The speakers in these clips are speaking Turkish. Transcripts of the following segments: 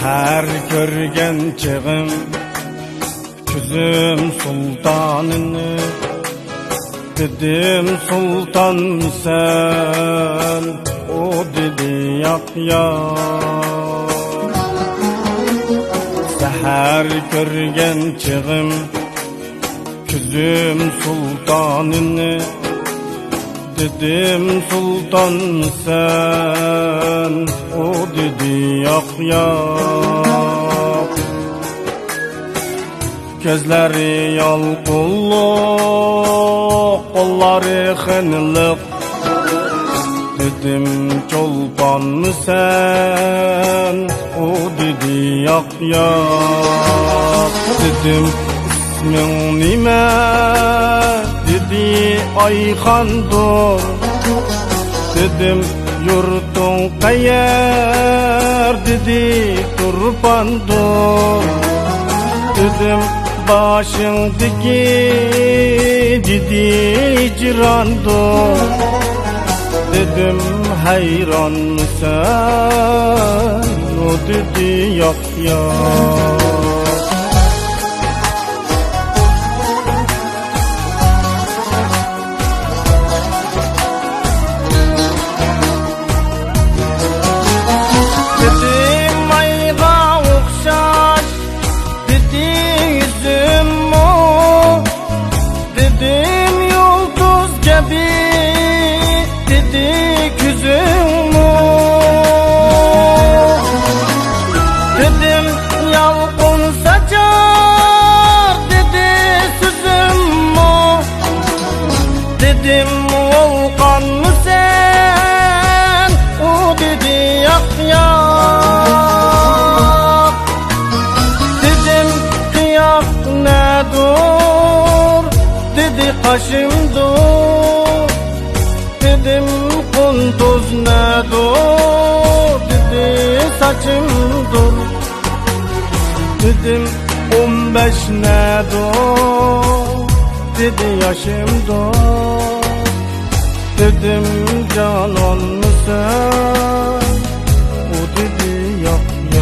Seher görgen çığım Küzüm sultanını Dedim sultan sen O dedi yak yak Seher görgen çığım Küzüm sultanını Dedim sultan sen O dedi yak yak Gözleri yalqulluq Kolları xınlık Dedim çolpan sen O dedi yak yak Dedim ismin nime Dedi Ayxandır Dedim yurtun qayer Dedi Turpandır Dedim başındaki Dedi Cirandır Dedim hayran mısın O dedi yak yak Dedim yalqın saçar Dedi sözüm mu Dedim volkan mı sen O dedi yak yak Dedim kıyak ne dur Dedi kaşım dur Dedim kunduz ne dur Dedi saçım dur Dedim 15 ne dur Dedi yaşım dur Dedim canan mısın O dedi yak yak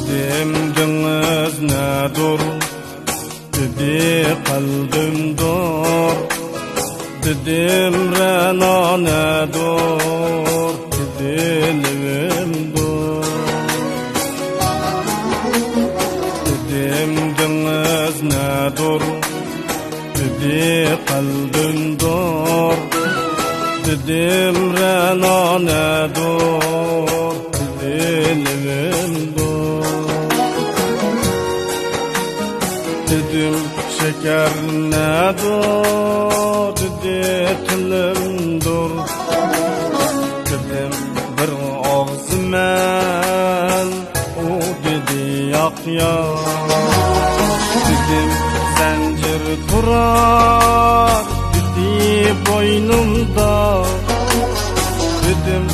Dedim deniz ne dur Dedi kalbim dur Dedim rena ne dur Dedi livim dur Dedim deniz ne dur Dedi kalbim dur Dedim rena ne dur Dedi livim dur Dedim şeker ne dur Dedi tilim dur Dedim bir ağzı men O dedi yak yak Dedim zincir durar Dedi boynumda Dedim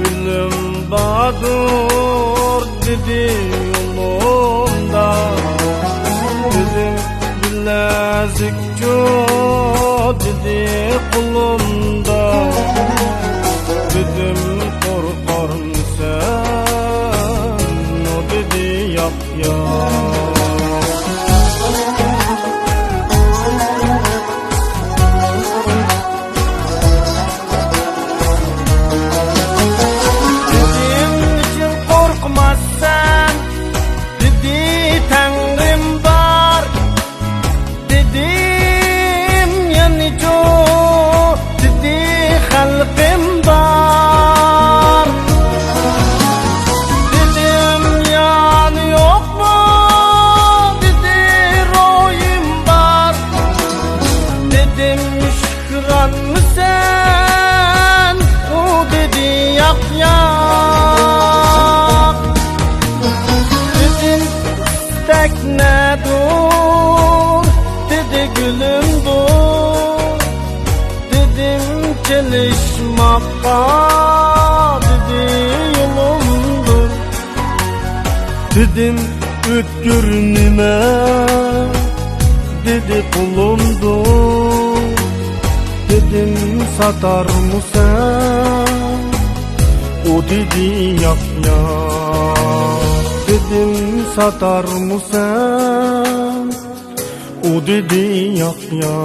ölüm badur Dedi yolumda Dedim bilezik çok Dedi kulumda Dedim korkar mısın O dedi yak yak Dedim niçin korkmazsan Dedi Tengrim var Dedim yani çok Dedi halkım var Dedim yani yok mu Dedi royum var Dedim şükran mı sen O dedi yak yak Dedim istek ne dur Dedi gülüm dur Dedim çalışmakta Dedi yolumdur Dedim Ötkür nime dedi kulumdur. Dedim satar mısın? O dedi yak ya. Dedim satar mısın? O dedi yak ya.